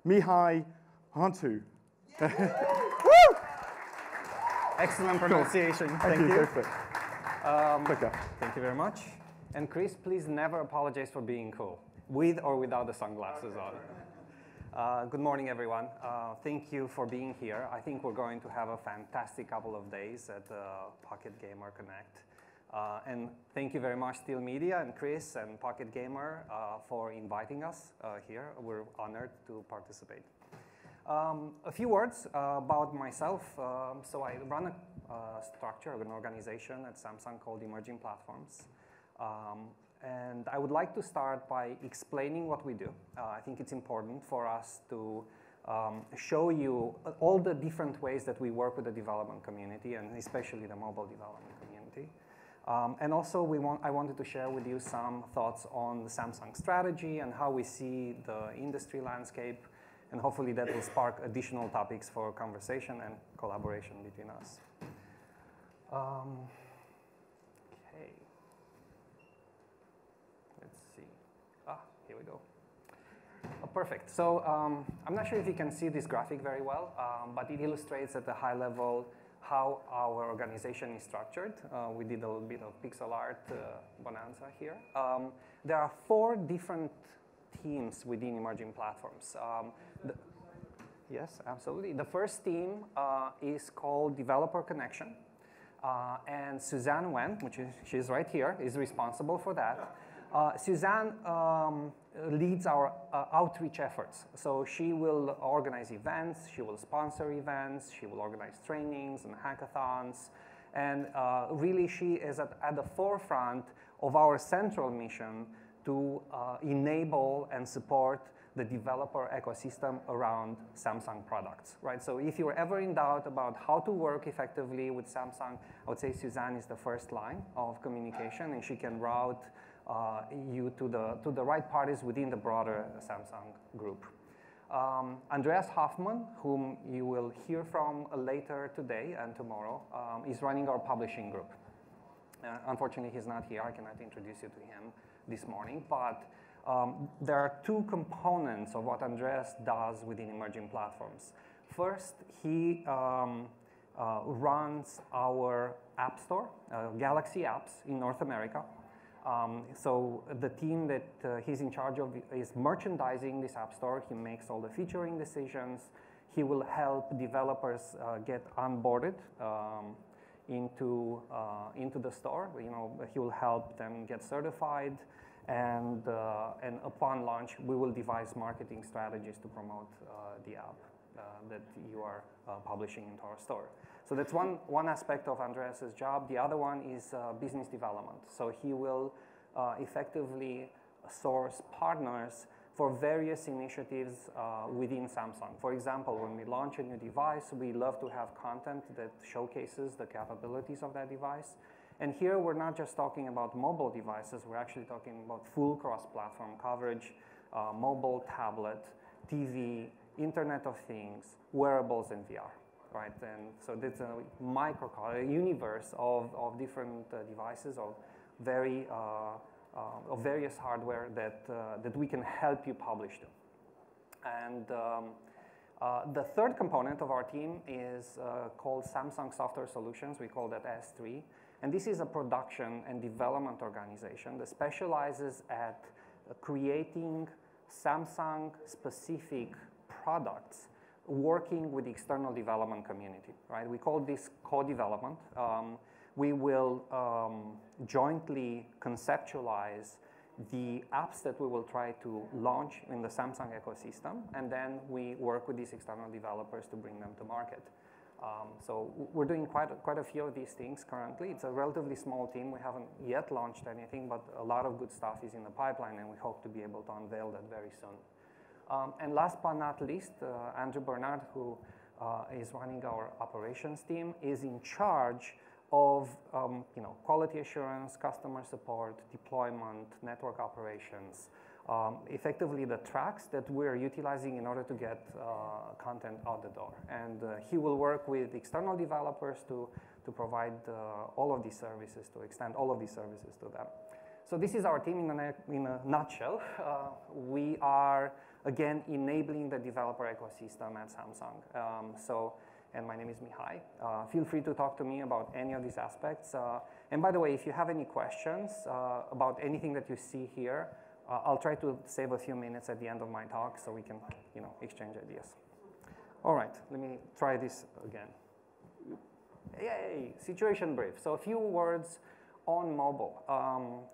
Mihai Pohontu. Excellent pronunciation. Thank you. Perfect. Thank you very much. And Chris, please never apologize for being cool, with or without the sunglasses on. Good morning, everyone. Thank you for being here. I think we're going to have a fantastic couple of days at Pocket Gamer Connect. And thank you very much, Steel Media and Chris and Pocket Gamer for inviting us here. We're honored to participate. A few words about myself. So I run a structure of an organization at Samsung called Emerging Platforms. And I would like to start by explaining what we do. I think it's important for us to show you all the different ways that we work with the development community, and especially the mobile development community. And also, I wanted to share with you some thoughts on the Samsung strategy and how we see the industry landscape. And hopefully that will spark additional topics for conversation and collaboration between us. Okay. Let's see. Here we go. Oh, perfect. So I'm not sure if you can see this graphic very well, but it illustrates at a high level how our organization is structured. We did a little bit of pixel art bonanza here. There are 4 different teams within Emerging Platforms. Yes, absolutely. The first team is called Developer Connection. And Suzanne Wen, she's right here, is responsible for that. Suzanne leads our outreach efforts. So she will organize events, she will sponsor events, she will organize trainings and hackathons. And really she is at the forefront of our central mission to enable and support the developer ecosystem around Samsung products, right? So if you're ever in doubt about how to work effectively with Samsung, I would say Suzanne is the first line of communication, and she can route you to the right parties within the broader Samsung group. Andreas Hoffman, whom you will hear from later today and tomorrow, is running our publishing group. Unfortunately, he's not here. I cannot introduce you to him this morning, but there are 2 components of what Andreas does within Emerging Platforms. First, he runs our app store, Galaxy Apps in North America. So the team that he's in charge of is merchandising this app store. He makes all the featuring decisions. He will help developers get onboarded into the store. You know, he will help them get certified. And upon launch, we will devise marketing strategies to promote the app that you are publishing into our store. So that's one aspect of Andreas's job. The other one is business development. So he will effectively source partners for various initiatives within Samsung. For example, when we launch a new device, we love to have content that showcases the capabilities of that device. And here we're not just talking about mobile devices, we're actually talking about full cross-platform coverage, mobile, tablet, TV, Internet of Things, wearables, and VR, right? And so there's a universe of different devices of various hardware that we can help you publish to. And the third component of our team is called Samsung Software Solutions. We call that S3. And this is a production and development organization that specializes at creating Samsung-specific products working with the external development community, right? We call this co-development. We will jointly conceptualize the apps that we will try to launch in the Samsung ecosystem, and then we work with these external developers to bring them to market. So we're doing quite a few of these things currently. It's a relatively small team. We haven't yet launched anything, but a lot of good stuff is in the pipeline, and we hope to be able to unveil that very soon. And last but not least, Andrew Bernard, who is running our operations team, is in charge of quality assurance, customer support, deployment, network operations, effectively the tracks that we're utilizing in order to get content out the door. And he will work with external developers to provide all of these services, to extend all of these services to them. So this is our team in a nutshell. We are, again, enabling the developer ecosystem at Samsung. And my name is Mihai. Feel free to talk to me about any of these aspects. And by the way, if you have any questions about anything that you see here, I'll try to save a few minutes at the end of my talk so we can, exchange ideas. All right, let me try this again. Yay, situation brief. So a few words on mobile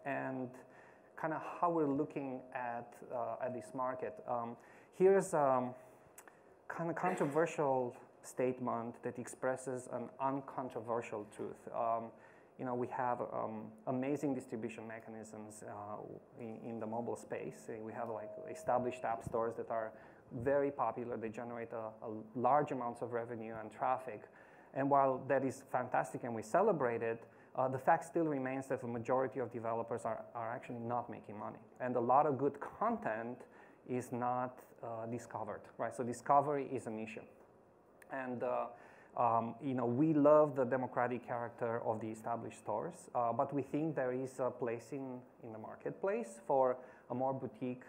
and kind of how we're looking at this market. Here's kind of controversial statement that expresses an uncontroversial truth. We have amazing distribution mechanisms in the mobile space. We have like established app stores that are very popular. They generate a large amounts of revenue and traffic. And while that is fantastic and we celebrate it, the fact still remains that the majority of developers are actually not making money. And a lot of good content is not discovered, right? So discovery is an issue. And we love the democratic character of the established stores, but we think there is a place in the marketplace for a more boutique,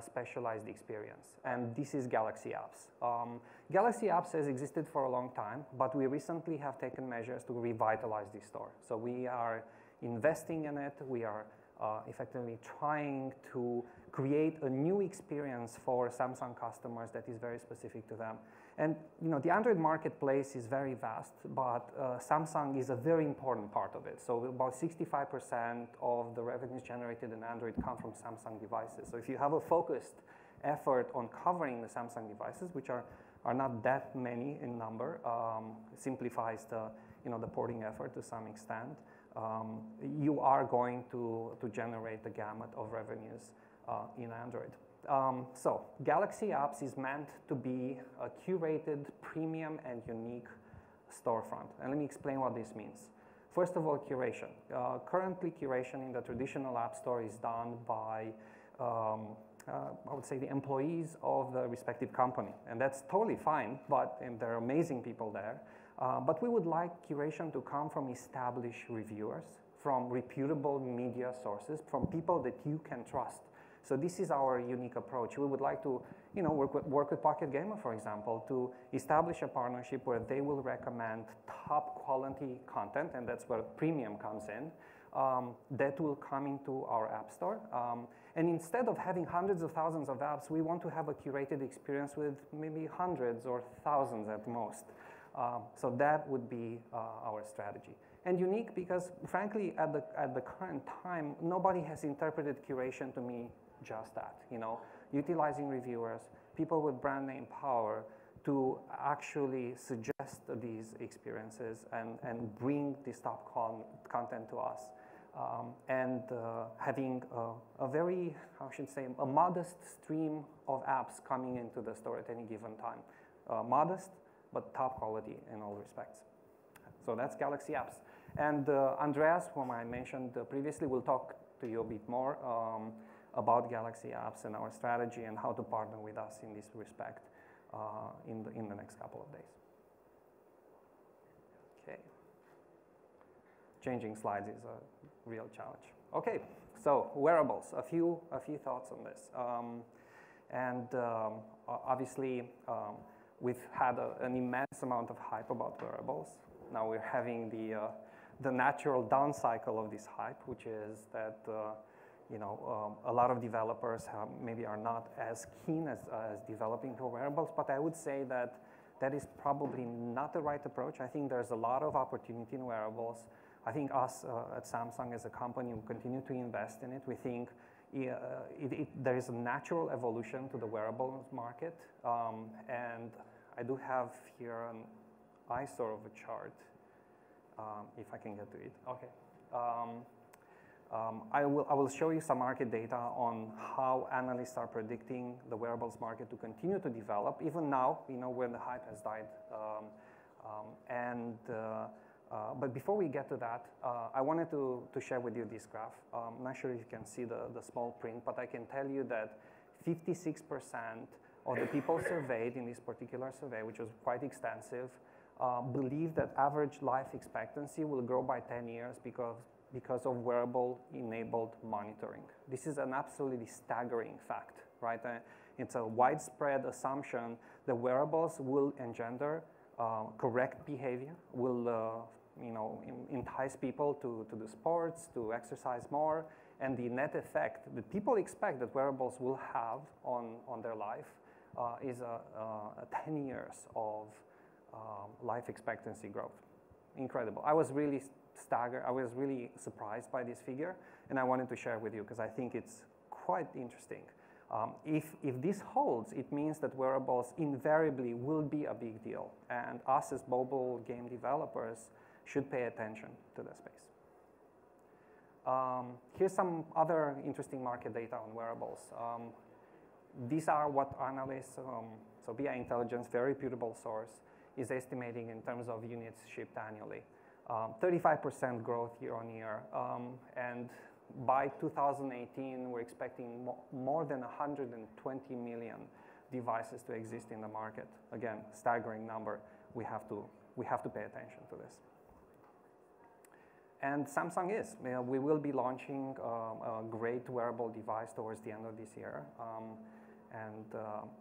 specialized experience. And this is Galaxy Apps. Galaxy Apps has existed for a long time, but we recently have taken measures to revitalize this store. So we are investing in it. We are effectively trying to create a new experience for Samsung customers that is very specific to them. And the Android marketplace is very vast, but Samsung is a very important part of it. So about 65% of the revenues generated in Android come from Samsung devices. So if you have a focused effort on covering the Samsung devices, which are not that many in number, simplifies the porting effort to some extent, you are going to generate the gamut of revenues in Android. So Galaxy Apps is meant to be a curated, premium, and unique storefront. And let me explain what this means. First of all, curation. Currently, curation in the traditional App Store is done by, I would say, the employees of the respective company. And that's totally fine, and there are amazing people there. But we would like curation to come from established reviewers, from reputable media sources, from people that you can trust. So this is our unique approach. We would like to work with Pocket Gamer, for example, to establish a partnership where they will recommend top quality content, and that's where premium comes in, that will come into our App Store. And instead of having hundreds of thousands of apps, we want to have a curated experience with maybe hundreds or thousands at most. So that would be our strategy. And unique because, frankly, at the current time, nobody has interpreted curation to me just that, utilizing reviewers, people with brand name power to actually suggest these experiences and bring this top content to us. And having a very, a modest stream of apps coming into the store at any given time. Modest, but top quality in all respects. So that's Galaxy Apps. And Andreas, whom I mentioned previously, will talk to you a bit more about Galaxy Apps and our strategy and how to partner with us in this respect in the next couple of days. Okay. Changing slides is a real challenge. Okay, so wearables, a few thoughts on this. Obviously, we've had an immense amount of hype about wearables. Now we're having the natural down cycle of this hype, which is that a lot of developers maybe are not as keen as developing for wearables, but I would say that is probably not the right approach. I think there's a lot of opportunity in wearables. I think us at Samsung as a company will continue to invest in it. We think there is a natural evolution to the wearables market, and I do have here an eyesore of a chart, if I can get to it. Okay. I will show you some market data on how analysts are predicting the wearables market to continue to develop, even now, when the hype has died. But before we get to that, I wanted to share with you this graph. I'm not sure if you can see the small print, but I can tell you that 56% of the people surveyed in this particular survey, which was quite extensive, believe that average life expectancy will grow by 10 years because of wearable-enabled monitoring. This is an absolutely staggering fact, right? It's a widespread assumption that wearables will engender correct behavior, will entice people to do sports, to exercise more, and the net effect that people expect that wearables will have on their life is 10 years of life expectancy growth. Incredible. I was really staggered. I was really surprised by this figure, and I wanted to share with you because I think it's quite interesting. If this holds, it means that wearables invariably will be a big deal, and us as mobile game developers should pay attention to the space. Here's some other interesting market data on wearables. These are what analysts, so BI Intelligence, very reputable source, is estimating in terms of units shipped annually. 35% growth year on year, and by 2018, we're expecting more than 120 million devices to exist in the market. Again, staggering number. We have to pay attention to this. And Samsung is. We will be launching a great wearable device towards the end of this year.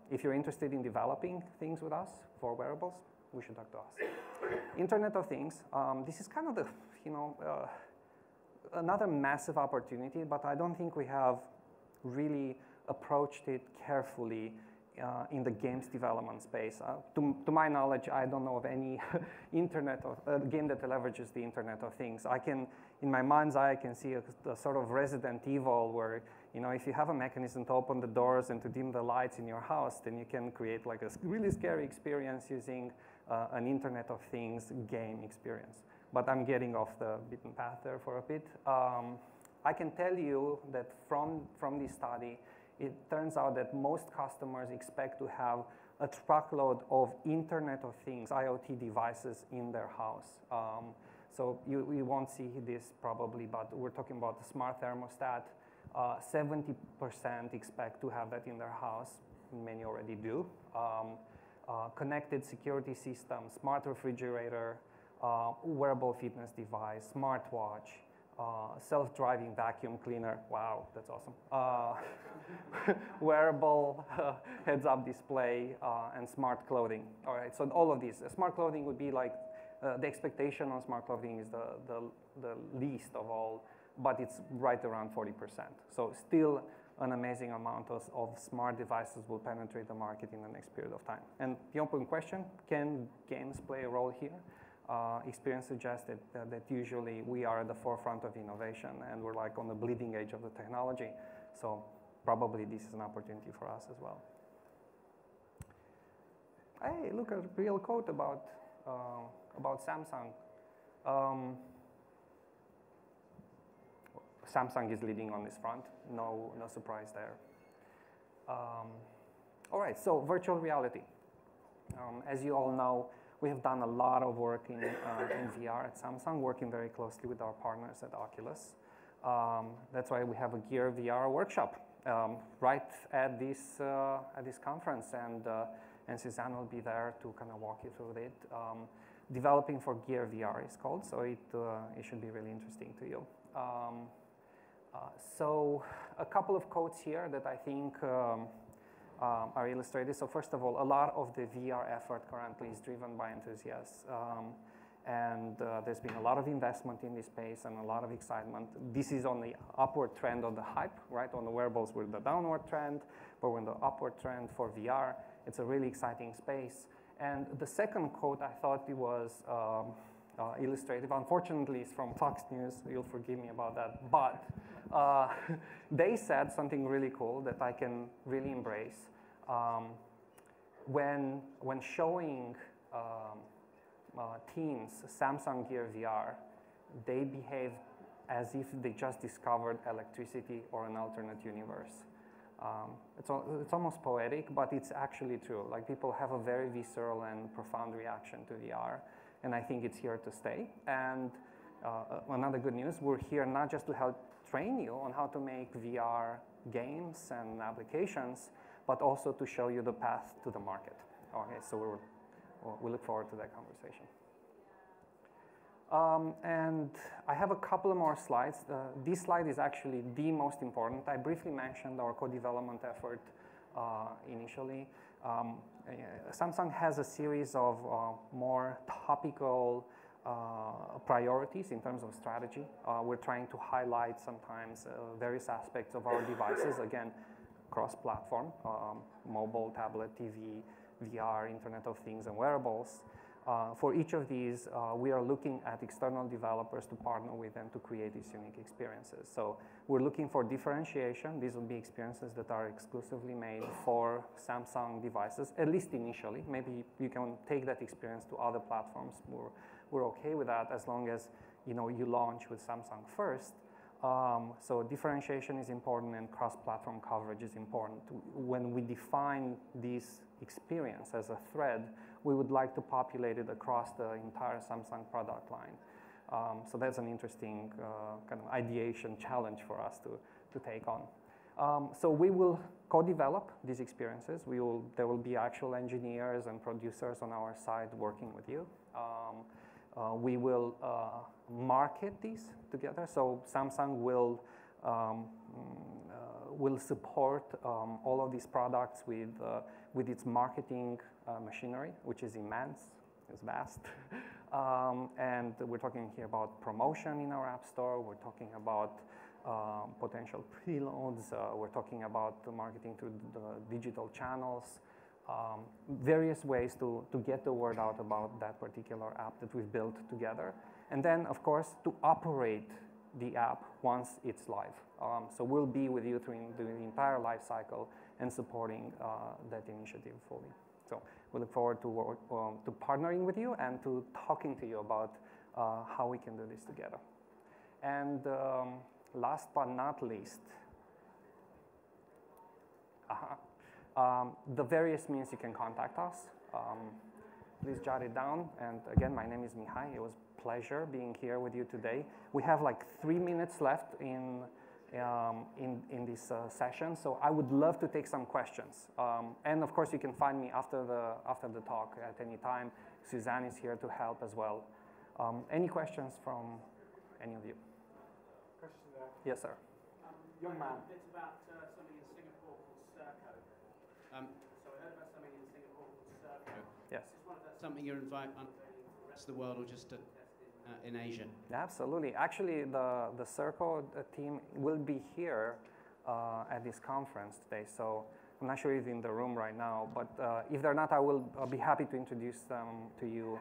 If you're interested in developing things with us for wearables, we should talk to us. Internet of Things. This is kind of the, another massive opportunity, but I don't think we have really approached it carefully in the games development space. To my knowledge, I don't know of any game that leverages the Internet of Things. I can, in my mind's eye, I can see a sort of Resident Evil where, if you have a mechanism to open the doors and to dim the lights in your house, then you can create like a really scary experience using an Internet of Things game experience. But I'm getting off the beaten path there for a bit. I can tell you that from this study, it turns out that most customers expect to have a truckload of Internet of Things, IoT devices in their house. So you won't see this probably, but we're talking about the smart thermostat. 70% expect to have that in their house. Many already do. Connected security system, smart refrigerator, wearable fitness device, smartwatch, self-driving vacuum cleaner. Wow, that's awesome. Wearable heads-up display and smart clothing. All right, so all of these. Smart clothing would be like, the expectation on smart clothing is the least of all, but it's right around 40%. So still an amazing amount of smart devices will penetrate the market in the next period of time. And the open question, can games play a role here? Experience suggested that usually we are at the forefront of innovation and we're like on the bleeding edge of the technology. So probably this is an opportunity for us as well. Hey, look, a real quote about Samsung. Samsung is leading on this front. No surprise there. All right, so virtual reality. As you all know, we have done a lot of work in VR at Samsung, working very closely with our partners at Oculus. That's why we have a Gear VR workshop right at this conference, and Suzanne will be there to kind of walk you through it. Developing for Gear VR is called, so it should be really interesting to you. So a couple of quotes here that I think are illustrated. So first of all, a lot of the VR effort currently is driven by enthusiasts. And there's been a lot of investment in this space and a lot of excitement. This is on the upward trend of the hype, right? On the wearables, we're in the downward trend, but we're in the upward trend for VR. It's a really exciting space. And the second quote, I thought it was illustrative. Unfortunately, it's from Fox News. You'll forgive me about that. But they said something really cool that I can really embrace. When showing teens Samsung Gear VR, they behave as if they just discovered electricity or an alternate universe. It's almost poetic, but it's actually true. Like, people have a very visceral and profound reaction to VR, and I think it's here to stay. And another good news, we're here not just to help train you on how to make VR games and applications, but also to show you the path to the market. Okay, so we look forward to that conversation. And I have a couple of more slides. This slide is actually the most important. I briefly mentioned our co-development effort initially. Samsung has a series of more topical priorities in terms of strategy. We're trying to highlight sometimes various aspects of our devices, again, cross-platform, mobile, tablet, TV, VR, Internet of Things, and wearables. For each of these, we are looking at external developers to partner with them to create these unique experiences. So we're looking for differentiation. These will be experiences that are exclusively made for Samsung devices, at least initially. Maybe you can take that experience to other platforms. We're okay with that as long as you launch with Samsung first. So differentiation is important and cross-platform coverage is important. When we define this experience as a thread, we would like to populate it across the entire Samsung product line. So that's an interesting kind of ideation challenge for us to take on. So we will co-develop these experiences. There will be actual engineers and producers on our side working with you. We will market these together. So Samsung will support all of these products with its marketing machinery, which is immense, it's vast. And we're talking here about promotion in our App Store. We're talking about potential preloads. We're talking about the marketing through the digital channels. Various ways to get the word out about that particular app that we've built together. And then, of course, to operate the app once it's live. So we'll be with you through the entire life cycle and supporting that initiative fully. So we look forward to partnering with you and to talking to you about how we can do this together. And last but not least, the various means you can contact us. Please jot it down. And again, my name is Mihai. It was a pleasure being here with you today. We have like 3 minutes left in this session, so I would love to take some questions. And of course, you can find me after the talk at any time. Suzanne is here to help as well. Any questions from any of you? Question there. Yes, sir. Young man. It's about something in Singapore called Serco. So I heard about something in Singapore called Serco. Yes. Just wondered if that's something you're inviting the rest of the world or just in Asia? Absolutely. Actually, the Serco team will be here at this conference today. So I'm not sure if they're in the room right now, but if they're not, I'll be happy to introduce them to you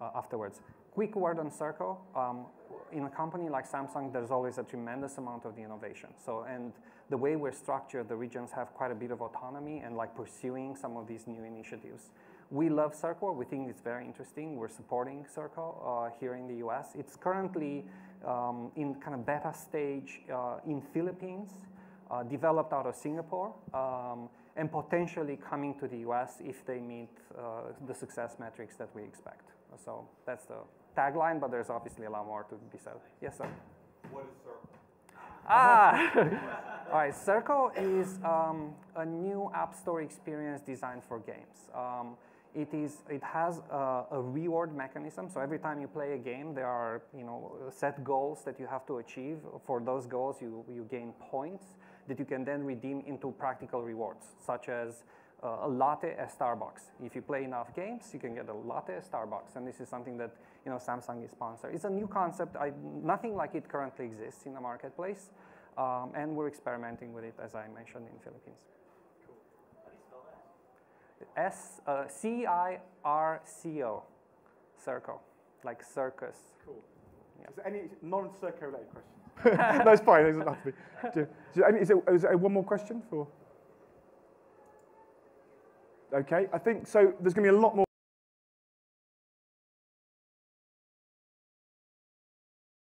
afterwards. Quick word on Serco. In a company like Samsung, there's always a tremendous amount of the innovation. So, and the way we're structured, the regions have quite a bit of autonomy and like pursuing some of these new initiatives. We love Serco. We think it's very interesting. We're supporting Serco here in the US. It's currently in kind of beta stage in Philippines, developed out of Singapore, and potentially coming to the US if they meet the success metrics that we expect. So that's the tagline, but there's obviously a lot more to be said. Yes, sir? What is Serco? All right, Serco is a new app store experience designed for games. It has a reward mechanism. So every time you play a game, there are set goals that you have to achieve. For those goals, you gain points that you can then redeem into practical rewards, such as a latte at Starbucks. If you play enough games, you can get a latte at Starbucks, and this is something that Samsung is sponsoring. It's a new concept. Nothing like it currently exists in the marketplace, and we're experimenting with it, as I mentioned, in the Philippines. C-I-R-C-O, Serco, like circus. Cool. Yeah. Is there any non-Serco related questions? No, it's fine. It doesn't have to be. Is there one more question for? Okay, I think so. There's going to be a lot more.